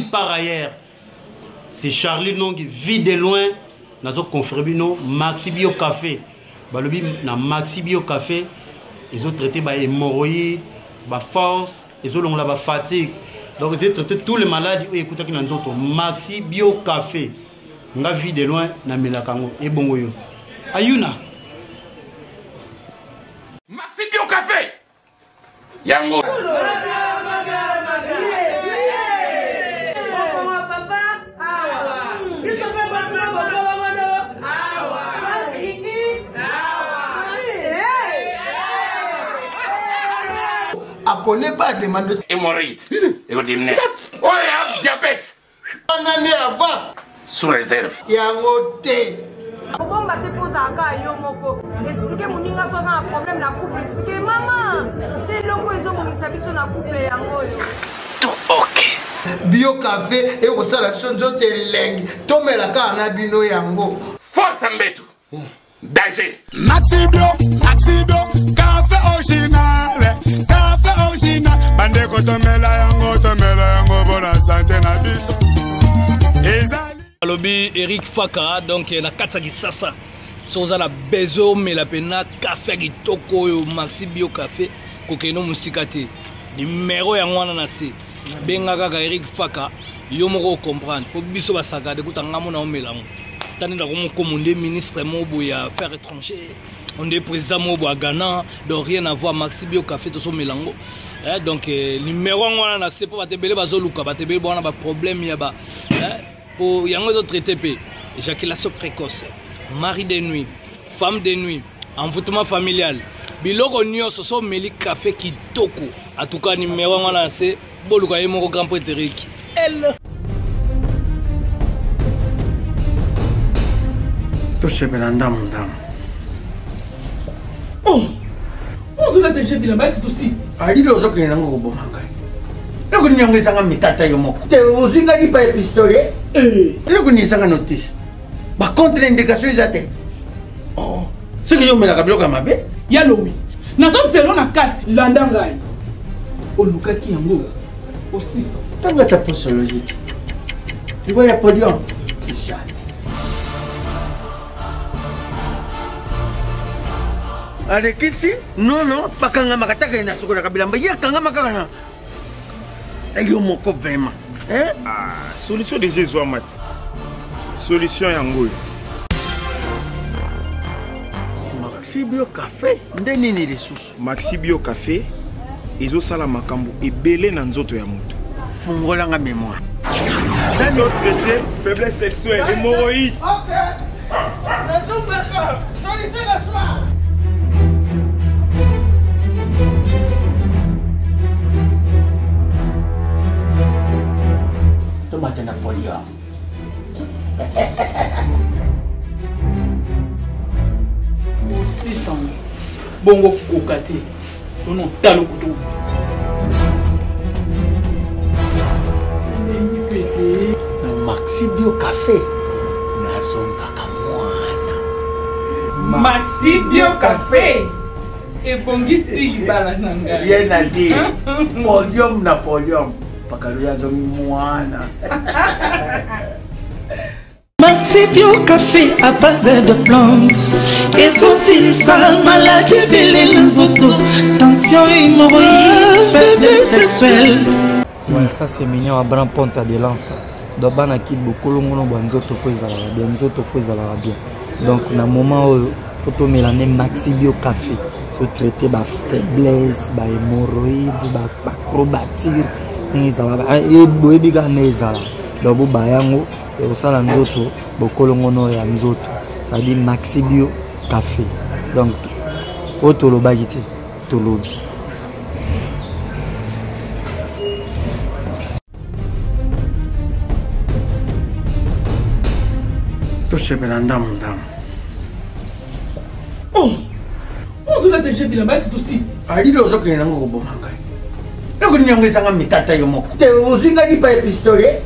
nulle part ailleurs. C'est Charlie Nongi, vie de loin. Nazo confrébino, Maxi Bio Café. Balobi na Maxi Bio Café. Ils ont traité par hémorroïdes, par force, ils ont la fatigue. Donc ils ont traité tous les maladies. Écoutez qui nous ont Maxi Bio Café. Nga vie de loin na Melakango et Bongoyo. Ayuna. Maxi Bio Café. Yango. A connaît pas demande Hémorroïde. Oh, diabète. On en est avant. Sous réserve. Yango té. Comment te pose à Gaïo Moko? Expliquez mon ninga soit un problème la couple. Expliquez maman. T'es loco ils ont mon sabi sur la couple yango. Tout ok. Bio Café et au salaction de lengue. Tomela ka na bino yango. Force Mbetu. Danger. Maxi Bio, café original, bande ko tomela yango pour la santé na biso. Ezali. Alobi Eric Faka donc na katsaki sasa. Soza na bezo mela pena café kitoko yo Maxi Bio Café kokeno musikate. Numéro ya ngwana na se. Benga kaka Eric Faka yo moko comprendre. Po biso basaka de kutanga mona omelango. Tandis que mon ministre Mobo et Affaires étrangères, on est président Mobo à Ghana, donc rien à voir Maxi Bio Café tout son mélango. Donc numéro 1 on c'est pas te belé bazoluka, ba te belé bon ba problème ya ba. Pour yango d'autres traiter éjaculation précoce, mari de nuit, femme de nuit, envoûtement familial. Biloko nyonso so meli café kitoko. En tout cas numéro 1 on c'est boluka yemo grand prêtre Eric. Elle To sebela ndamu. Oh, on a déjà vu la base de 6. Ali lo zo kena ngo bomanga. Loko nyangisa nga mitata yo moko. Te uzinga di pa epistole. Loko nyangisa nga notice. Ba contre indication izate. Oh, ce que yo mela kabilo ka mabe. Yalo oui. Na so zelo na 4 landangai. O lukaki yango. O 6. Tanga ta posologie. Tu vois ya podium. Avec ici, non, pas quand on m'a attaqué dans ce qu'on a kabila, mais il y a quand on m'a attaqué. Et il y a mon corps vraiment. Hein? Ah, solution de Jésus Amat. Solution yango. Maxi Bio Café, ndeni ni ressources. Maxi Bio Café, ezo sala makambo ebele na nzoto ya moto. Fungola nga mémoire. Dans notre traité, faiblesse sexuelle, hémorroïde. OK. Solution la soir. Tomate Napoléon. Bongo kokate. Non talo kutu. Maxi Bio Café. Nazombaka mwana. Maxi Bio Café. Et bongisi balananga. Rien à dire. Podium Napoléon. Pakaluya zo mwana. Maxi Bio Café à base de plantes. Essentiel ça, maladie belé les autos. Tension hémorroïde, faiblesse sexuelle. Ouais, ça c'est mignon à Bran Ponta de Lance. Donc bana ki bokolo ngono banzoto fo ezala bien, nzoto fo ezala bien. Donc na moment où photo mélane Maxi Bio Café, se traiter ba faiblesse, ba hémorroïde, ba acrobatie, ezala e boyebi ga nezala. Donc ba yango e osala nzoto bokolo ngono ya nzoto. Ça dit Maxi Bio Café. Donc otolo bagiti tolobi. To sebela ndamu. Oh, on a déjà vu la base de 6. Ali lo zo kena ngo bomanga. Loko nyangisa nga mitata yo moko. Te uzinga di pa epistole.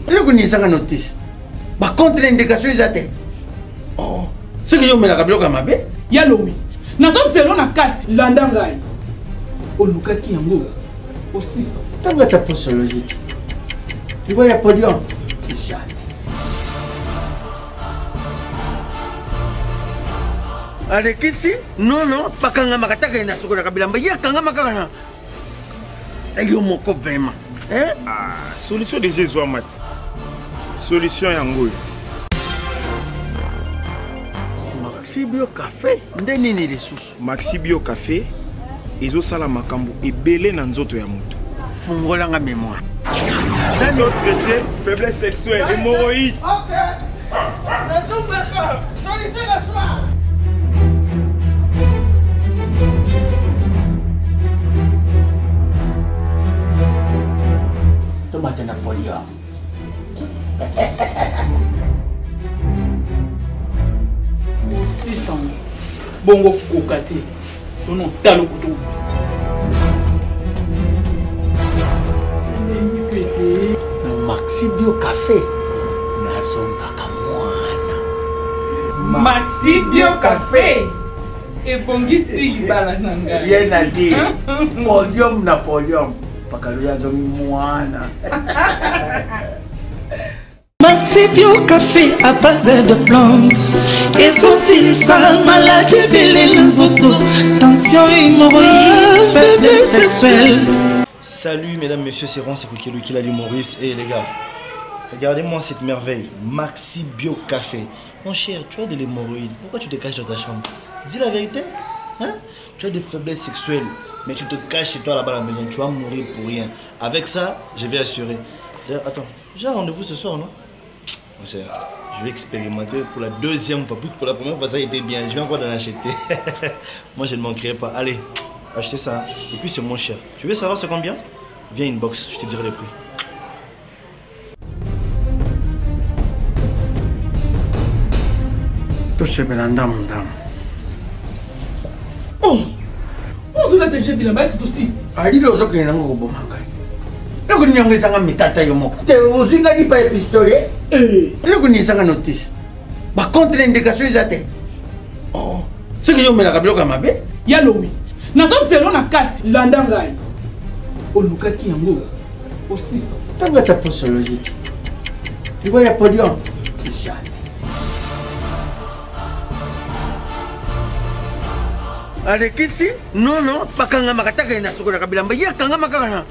Loko nyangisa nga notice. Ba contre indication izate. Oh, ce que yo mela kabilo ka mabe. Yalo oui. Na so zelo na 4 landangai. O lukaki yango. O 6. Tanga ta posologie. Tu vois, il y a podium. Allez, ici? Non, non, pas quand on a attaqué na sukura kabila, mais il y a quand on a attaqué. Et yo moko vraiment. Hein? Ah, solution de Jésus Amat. Solution yango. Maxi Bio Café, ndeni ni ressources. Maxi Bio Café, ezo sala makambo ebele na nzoto ya moto. Fungola nga mémoire. Dans notre traité, faiblesse sexuelle, hémorroïde. Ok. Solution la soir. Tomate Napoléon. bongo kokate tono talo kutu Maxi Bio Café nazombaka mwana Maxi Bio Café ebongisi libala na ngai bien à dire podium na podium pakalo yazo mwana Maxi Bio Café à base de plantes. Essentiel, ça, maladie, belé, nzoto, tension, hémorroïde, faiblesse sexuelle. Salut mesdames, messieurs, c'est Ron, c'est Koukelou qui est l'humoriste. Et les gars, regardez-moi cette merveille, Maxi Bio Café. Mon cher, tu as de l'hémorroïde, pourquoi tu te caches dans ta chambre? Dis la vérité, hein? Tu as des faiblesses sexuelles, mais tu te caches chez toi là-bas à la maison, tu vas mourir pour rien. Avec ça, je vais assurer. Attends, j'ai un rendez-vous ce soir, non? Je vais expérimenter pour la deuxième fois, plus que pour la première fois ça a été bien, je vais encore en acheter. Moi je ne manquerai pas, allez, achetez ça. Et puis c'est moins cher. Tu veux savoir c'est combien? Viens inbox, je te dirai le prix. Tout c'est bien dame. Oh, on se l'a déjà bien là-bas, c'est aussi. Ali lozo que n'a pas bon mangai. Le ko nyanga sanga mitata yo moko. Te ozinga di pa pistolet. Le ko ni sanga notice. Ba contre indication izate. Oh, ce que yo mela kabilo kama be. Yalo wi. Nazo zelo na kati landa ngai. Olukaki yango. Aussi. Tanga ta posologie. Tu vois, il y a podium. Allez, ici? Non, non, pas quand on a attaqué na sukura kabila, mais il y a quand on a attaqué.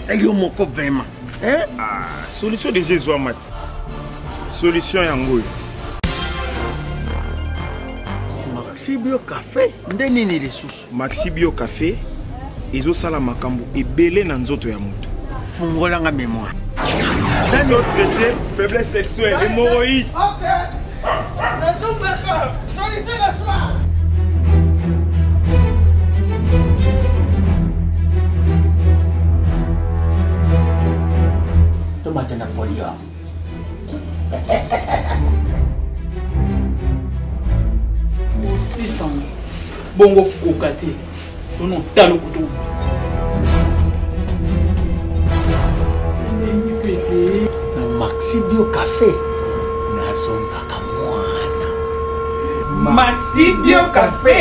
Et yo moko vraiment. Hein? Ah, solution de Jésus Amat. Solution yango. Maxi Bio Café, ndeni ni ressources. Maxi Bio Café, ezo sala makambo ebele na nzoto ya moto. Fungola nga mémoire. Dans notre traité, faiblesse sexuelle, hémorroïde. Ok. Nazombaka, solution la soir. Tomate Napoléon. Bongo kokate tono talo kutu Maxi Bio Café nazombaka mwana Maxi Bio Café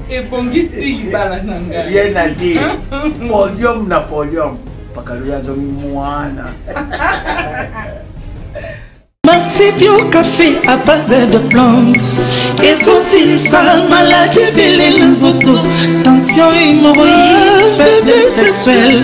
ebongisi libala na ngai bien à dire podium na podium pakalo yazo mwana Maxi Bio Café à base de plantes. Essentiel, ça, maladie, belé, nzoto, tension, hémorroïde, faiblesse sexuelle.